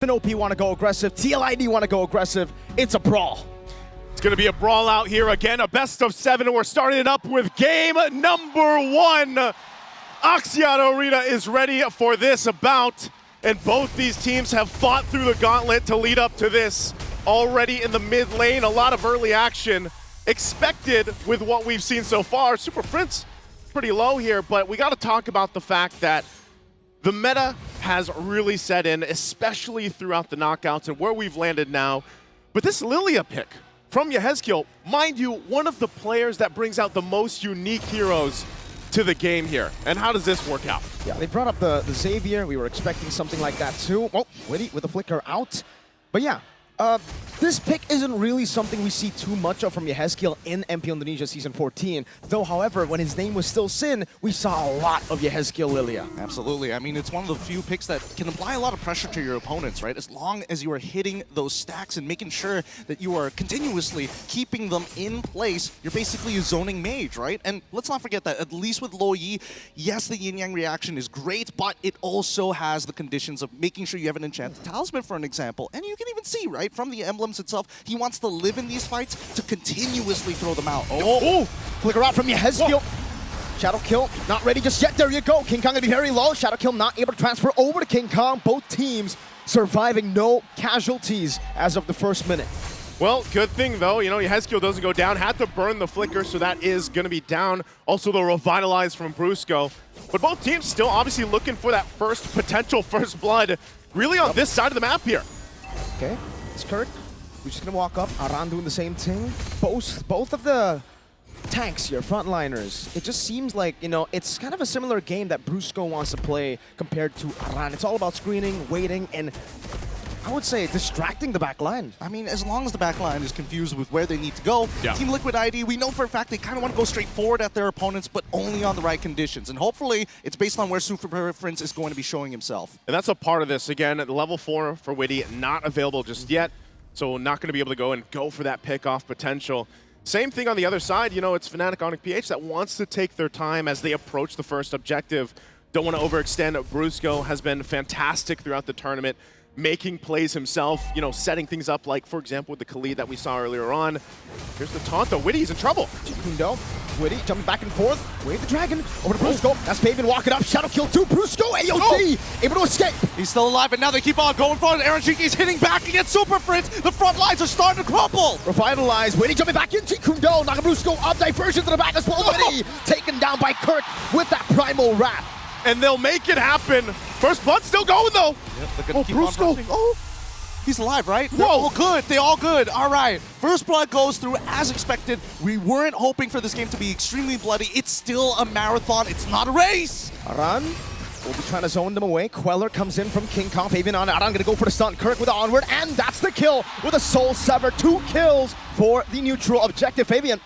FNOP want to go aggressive, TLID want to go aggressive. It's a brawl. It's going to be a brawl out here again, a best of 7, and we're starting it up with game number 1. Axiata Arena is ready for this bout, and both these teams have fought through the gauntlet to lead up to this. Already in the mid lane, a lot of early action expected with what we've seen so far. Super Prince pretty low here, but we got to talk about the fact that the meta has really set in, especially throughout the knockouts and where we've landed now. But this Lilia pick from Yehezkiel, mind you, one of the players that brings out the most unique heroes to the game here. And how does this work out? Yeah, they brought up the Xavier. We were expecting something like that too. Oh, Witty with the flicker out. But yeah, this pick isn't really something we see too much of from Yehezkiel in MP Indonesia Season 14. Though, however, when his name was still Sin, we saw a lot of Yehezkiel Lilia. Absolutely. I mean, it's one of the few picks that can apply a lot of pressure to your opponents, right? As long as you are hitting those stacks and making sure that you are continuously keeping them in place, you're basically a zoning mage, right? And let's not forget that, at least with Lo Yi, yes, the yin-yang reaction is great, but it also has the conditions of making sure you have an enchanted talisman, for an example. And you can even see, right, from the emblems itself, he wants to live in these fights to continuously throw them out. Oh, flicker out from Yehezkiel. Shadow Kill, not ready just yet. There you go. King Kong gonna be very low. Shadow Kill not able to transfer over to King Kong. Both teams surviving, no casualties as of the first minute. Well, good thing though, you know, Yehezkiel doesn't go down. Had to burn the flicker, so that is going to be down. Also the revitalize from Brusco. But both teams still obviously looking for that potential first blood, really on this side of the map here. Okay, it's Kirk. We're just gonna walk up. Aran doing the same thing. Both of the tanks here, frontliners. It just seems like, you know, it's kind of a similar game that Brusco wants to play compared to Aran. It's all about screening, waiting, and I would say distracting the back line. I mean, as long as the back line is confused with where they need to go, yeah. Team Liquid ID, we know for a fact they kind of want to go straight forward at their opponents, but only on the right conditions. And hopefully, it's based on where Super Prince is going to be showing himself. And that's a part of this. Again, at level 4 for Witty, not available just yet. So not going to be able to go for that pick-off potential. Same thing on the other side. You know, it's Fnatic Onic PH that wants to take their time as they approach the first objective. Don't want to overextend. Brusco has been fantastic throughout the tournament, making plays himself, you know, setting things up like, for example, with the Khalid that we saw earlier on. Here's the taunt, though. Witty's in trouble. Kundo, Witty jumping back and forth. Wave the dragon over to Brusco. That's Fabian walking up. Shadow Kill to Brusco. AOT able to escape. He's still alive, and now they keep on going for it. Aaron Shiki's hitting back against Super Prince. The front lines are starting to crumble. Revitalize. Witty jumping back into Kundo. Knocking Brusco up. Diversion to the back as well. Witty taken down by Kirk with that primal wrap. And they'll make it happen. First blood still going, though. Yep, oh, Brusco. Oh, he's alive, right? Whoa. They're all good. They're all good. All right. First blood goes through as expected. We weren't hoping for this game to be extremely bloody. It's still a marathon. It's not a race. Aran will be trying to zone them away. Queller comes in from King Kong. Fabian on. Aran gonna go for the stun. Kirk with the onward, and that's the kill with a Soul Sever. 2 kills for the neutral objective. Fabian.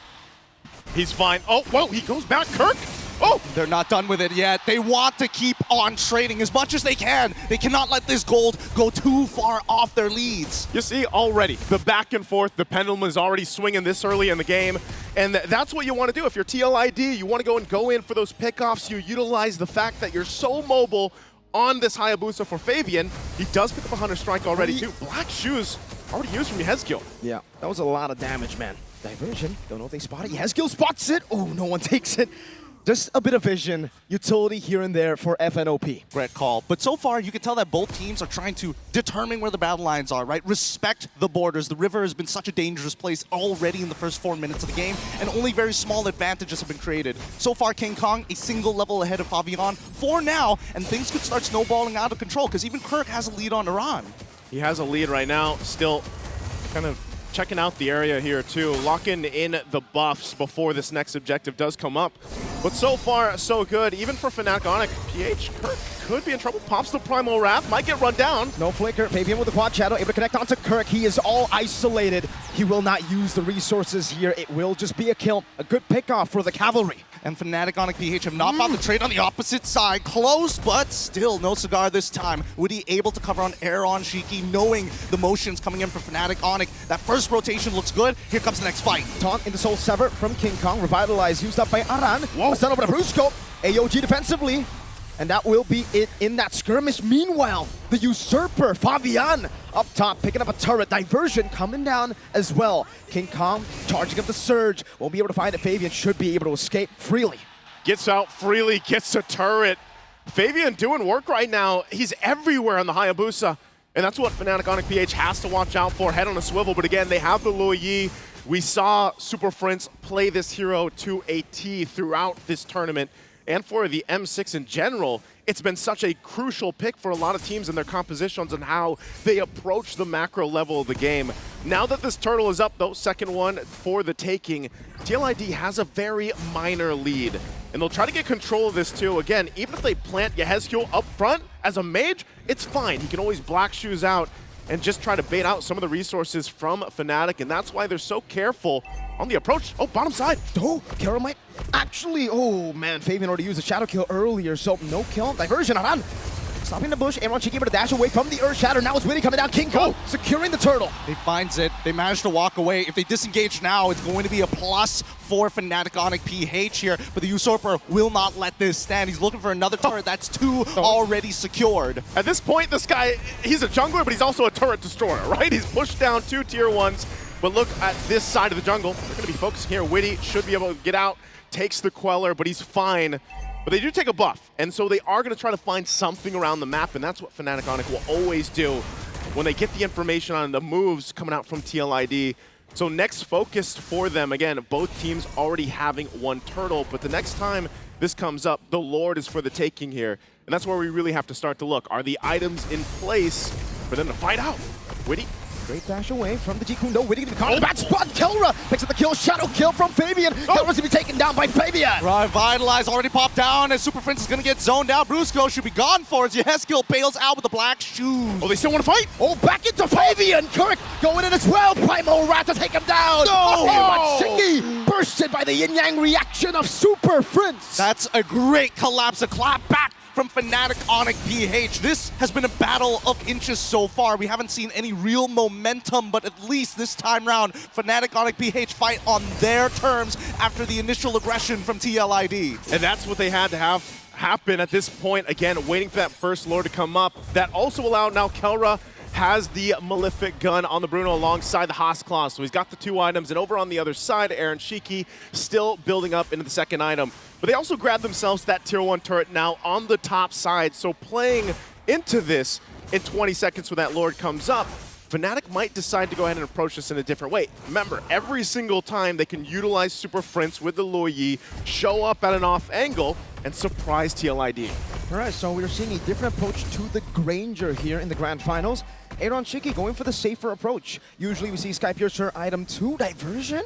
He's fine. Oh, whoa, he goes back. Kirk. Oh! They're not done with it yet. They want to keep on trading as much as they can. They cannot let this gold go too far off their leads. You see already the back and forth, the pendulum is already swinging this early in the game. And that's what you want to do. If you're TLID, you want to go in for those pickoffs. You utilize the fact that you're so mobile on this Hayabusa for Fabian. He does pick up a Hunter Strike already too. Black Shoes already used from Yehezkiel. Yeah, that was a lot of damage, man. Diversion. Don't know if they spot it. Yehezkiel spots it. Oh, no one takes it. Just a bit of vision, utility here and there for FNOP. Great call. But so far, you can tell that both teams are trying to determine where the battle lines are, right? Respect the borders. The river has been such a dangerous place already in the first 4 minutes of the game, and only very small advantages have been created. So far, King Kong, a single level ahead of Fabian for now, and things could start snowballing out of control, because even Kirk has a lead on Aran. He has a lead right now, still kind of checking out the area here too, locking in the buffs before this next objective does come up. But so far, so good. Even for Fnatic Onic, PH, Kirk could be in trouble. Pops the Primal Wrath, might get run down. No flicker. Fabian with the Quad Shadow, able to connect onto Kirk. He is all isolated. He will not use the resources here. It will just be a kill. A good pickoff for the Cavalry. And Fnatic Onic PH have not found the trade on the opposite side. Close, but still no cigar this time. Woody able to cover on Aaron Shiki, knowing the motions coming in from Fnatic Onic. That first rotation looks good. Here comes the next fight. Taunt into Soul Sever from King Kong. Revitalize used up by Aran. Whoa. Stun over to Brusco. AOG defensively. And that will be it in that skirmish. Meanwhile, the Usurper, Fabian, up top, picking up a turret. Diversion coming down as well. King Kong charging up the Surge. Won't be able to find it. Fabian should be able to escape freely. Gets out freely, gets a turret. Fabian doing work right now. He's everywhere on the Hayabusa. And that's what Fnatic Onic PH has to watch out for. Head on a swivel, but again, they have the Luo Yi. We saw Super Prince play this hero to a T throughout this tournament. And for the M6 in general, it's been such a crucial pick for a lot of teams in their compositions and how they approach the macro level of the game. Now that this turtle is up, though, second one for the taking, TLID has a very minor lead. And they'll try to get control of this too. Again, even if they plant Yehezkiel up front as a mage, it's fine. He can always Black Shoes out and just try to bait out some of the resources from Fnatic, and that's why they're so careful on the approach. Oh, bottom side. Oh, Carol might actually, oh man, Fabian already used a shadow kill earlier, so no kill. Diversion, Aran. Stopping the bush, Aaron Cheeky able to dash away from the Earth Shatter. Now it's Witty coming down. King Kong securing the turtle. He finds it. They manage to walk away. If they disengage now, it's going to be a plus for Fnatic Onic PH here. But the Usurper will not let this stand. He's looking for another turret. That's two already secured. At this point, this guy, he's a jungler, but he's also a turret destroyer, right? He's pushed down 2 tier 1s. But look at this side of the jungle. They're going to be focusing here. Witty should be able to get out, takes the Queller, but he's fine. But they do take a buff, and so they are going to try to find something around the map, and that's what Fnatic Onic will always do when they get the information on the moves coming out from TLID. So next focus for them, again, both teams already having 1 turtle, but the next time this comes up, the Lord is for the taking here. And that's where we really have to start to look. Are the items in place for them to fight out? Witty. Great dash away from the Jikundo. Witty gonna be caught in the bad spot. Kelra picks up the kill. Shadow kill from Fabian. Kelra's gonna be taken down by Fabian. Revitalize already popped down as Super Prince is gonna get zoned out. Brusco should be gone for as Yehezkiel bails out with the Black Shoes. Oh, they still want to fight? Oh, back into Fabian. Kirk going in as well. Primal Rat to take him down. No! Shiki bursted by the yin-yang reaction of Super Prince. That's a great collapse, a clap back from Fnatic Onic PH. This has been a battle of inches so far. We haven't seen any real momentum, but at least this time round, Fnatic Onic PH fight on their terms after the initial aggression from TLID. And that's what they had to have happen at this point. Again, waiting for that first Lord to come up. That also allowed now Kelra has the Malefic Gun on the Bruno alongside the Haas Claw. So he's got the 2 items. And over on the other side, Aaron Shiki still building up into the second item. But they also grabbed themselves that tier 1 turret now on the top side. So playing into this in 20 seconds when that Lord comes up, Fnatic might decide to go ahead and approach this in a different way. Remember, every single time they can utilize Super Prince with the Luo Yi, show up at an off angle, and surprise TLID. All right, so we're seeing a different approach to the Granger here in the Grand Finals. Aaron Shiki going for the safer approach. Usually we see Skypiercer item 2, Diversion.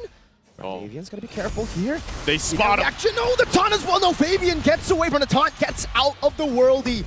Fabian's gonna be careful here. They spot him. Action, no, the taunt as well. No, Fabian gets away from the taunt, gets out of the worldy.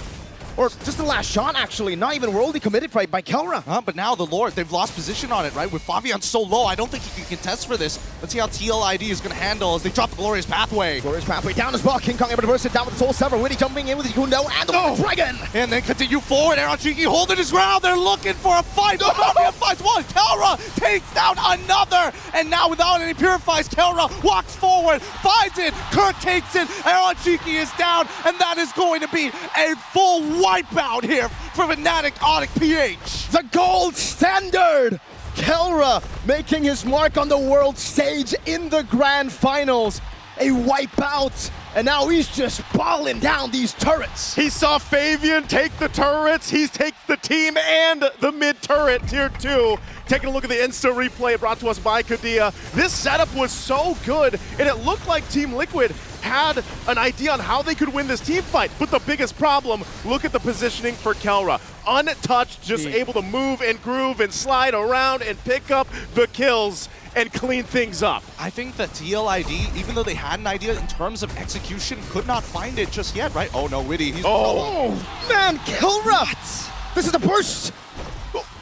Or just the last shot, actually. Not even worldy committed by Kelra. But now the Lord, they've lost position on it, right? With Fabian so low, I don't think he can contest for this. Let's see how TLID is going to handle as they drop the Glorious Pathway. Glorious Pathway down as well. King Kong able to burst it down with the Soul Sever. Witty jumping in with the Jikundo and the Dragon. And then continue forward. Aaron Cheeky holding his ground. They're looking for a fight. Fabian fights one. Kelra takes down another. And now without any purifies, Kelra walks forward, finds it. Kirk takes it. Aaron Cheeky is down. And that is going to be a full wipeout here for Fnatic Onic PH. The gold standard! Kelra making his mark on the world stage in the Grand Finals. A wipeout, and now he's just balling down these turrets. He saw Fabian take the turrets, he takes the team and the mid turret, tier 2. Taking a look at the Insta replay brought to us by Kadia. This setup was so good, and it looked like Team Liquid had an idea on how they could win this team fight. But the biggest problem, look at the positioning for Kelra. Untouched, just able to move and groove and slide around and pick up the kills and clean things up. I think that TLID, even though they had an idea in terms of execution, could not find it just yet, right? Oh no, Witty, he's man, Kelra! This is a burst!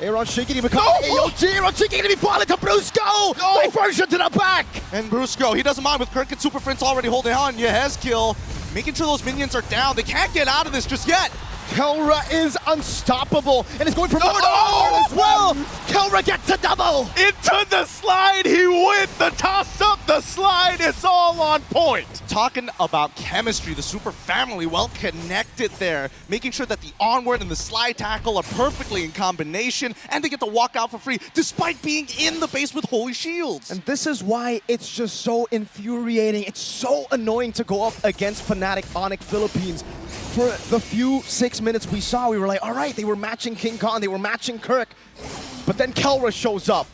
Aaron Shiki to become AOG. Aaron Shiki going to be falling to Brusco. Diversion to the back. And Brusco, he doesn't mind with Kirk and Super Prince already holding on. Yehezkiel, making sure those minions are down. They can't get out of this just yet. Kelra is unstoppable and is going for more as well. Kelra gets a double. Into the slide, he went. The toss up, the slide, it's all on point. talking about chemistry, the super family well connected there, making sure that the onward and the slide tackle are perfectly in combination, and they get to walk out for free despite being in the base with holy shields. And this is why it's just so infuriating. It's so annoying to go up against Fnatic Onic Philippines. For the few 6 minutes we saw, we were like, all right, they were matching King Khan, they were matching Kirk, but then Kelra shows up.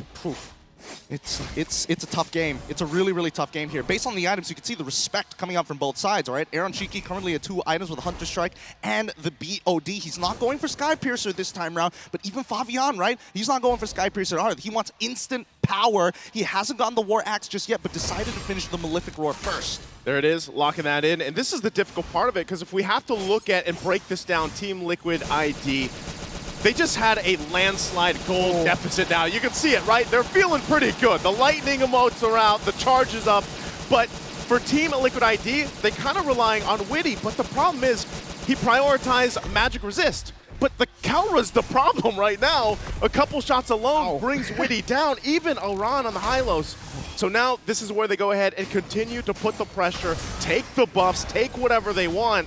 It's a tough game. It's a really, really tough game here. Based on the items, you can see the respect coming out from both sides, all right? Aaron Shiki currently at 2 items with a Hunter Strike and the BOD. He's not going for Sky Piercer this time around, but even Favian, right? He's not going for Sky Piercer either. He wants instant power. He hasn't gotten the War Axe just yet, but decided to finish the Malefic Roar first. There it is, locking that in. And this is the difficult part of it, because if we have to look at and break this down, Team Liquid ID, they just had a landslide gold deficit now. You can see it, right? They're feeling pretty good. The lightning emotes are out, the charge is up. But for Team Liquid ID, they kind of relying on Witty. But the problem is, he prioritized Magic Resist. But the Kelra's the problem right now. A couple shots alone brings Witty down, even Aran on the high-lows. So now this is where they go ahead and continue to put the pressure, take the buffs, take whatever they want.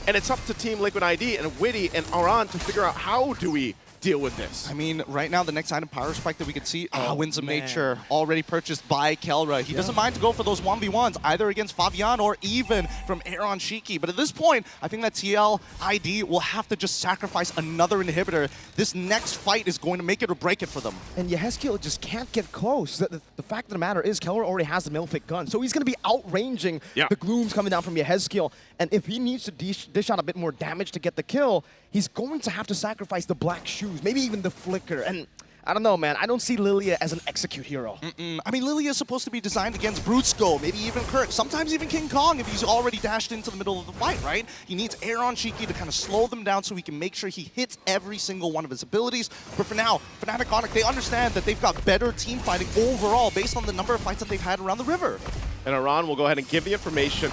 And it's up to Team Liquid ID and Witty and Aran to figure out how do we deal with this. I mean, right now, the next item, Power Spike, that we can see, Winds of Nature, already purchased by Kelra. He doesn't mind to go for those 1v1s, either against Favian or even from Aaron Shiki. But at this point, I think that TL ID will have to just sacrifice another inhibitor. This next fight is going to make it or break it for them. And Yehezkiel just can't get close. The fact of the matter is, Kelra already has the Malefic gun, so he's going to be outranging the glooms coming down from Yehezkiel. And if he needs to dish out a bit more damage to get the kill, he's going to have to sacrifice the black shoes, maybe even the flicker. And I don't know, man. I don't see Lilia as an execute hero. I mean, Lilia is supposed to be designed against Brutsko, maybe even Kirk, sometimes even King Kong if he's already dashed into the middle of the fight, right? He needs Aaron Shiki to kind of slow them down so he can make sure he hits every single one of his abilities. But for now, Fnatic Onic, they understand that they've got better team fighting overall based on the number of fights that they've had around the river. And Aran will go ahead and give the information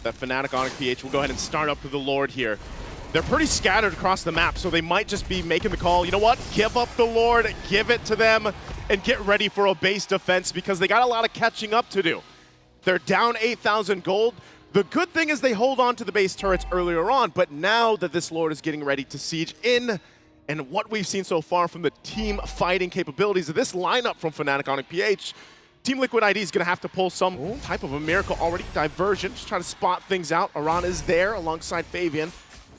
that Fnatic Onic PH will go ahead and start up with the Lord here. They're pretty scattered across the map, so they might just be making the call, you know what, give up the Lord, give it to them, and get ready for a base defense because they got a lot of catching up to do. They're down 8,000 gold. The good thing is they hold on to the base turrets earlier on, but now that this Lord is getting ready to siege in, and what we've seen so far from the team fighting capabilities of this lineup from Fnatic Onic PH, Team Liquid ID is going to have to pull some type of a miracle already. Diversion, just trying to spot things out. Aran is there alongside Favian.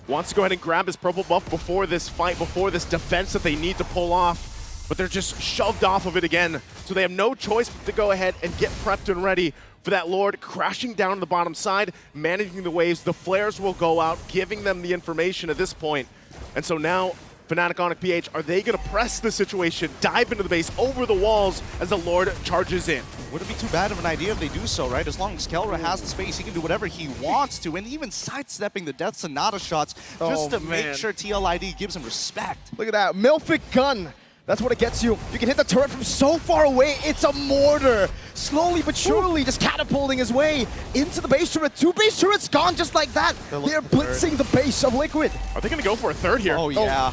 Wants to go ahead and grab his purple buff before this fight, before this defense that they need to pull off. But they're just shoved off of it again. So they have no choice but to go ahead and get prepped and ready for that Lord crashing down on the bottom side, managing the waves. The flares will go out, giving them the information at this point. And so now, Fnatic Onic PH, are they going to press the situation, dive into the base, over the walls as the Lord charges in? Wouldn't be too bad of an idea if they do so, right? As long as Kelra has the space, he can do whatever he wants to, and even sidestepping the Death Sonata shots just to make sure TLID gives him respect. Look at that, Malefic gun. That's what it gets you. You can hit the turret from so far away. It's a mortar. Slowly but surely just catapulting his way into the base turret. 2 base turrets gone just like that. They're blitzing the base of Liquid. Are they going to go for a third here? Oh, yeah.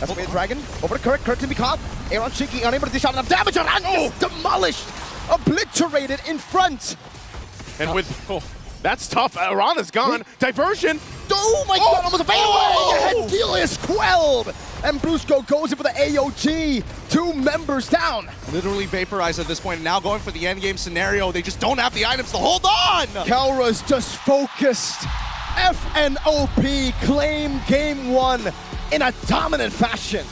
That's a dragon. Over to Kirk. Kirk to be caught. Aaron Shiki unable to dish out enough damage. Aran just demolished. Obliterated in front. And with... that's tough. Aran is gone. Diversion. Oh my god, almost a fail! Yehezkiel is quelled! And Brusco goes in for the AOG. 2 members down. Literally vaporized at this point, and now going for the endgame scenario. They just don't have the items to hold on! Kelra's just focused. FNOP claim game 1 in a dominant fashion.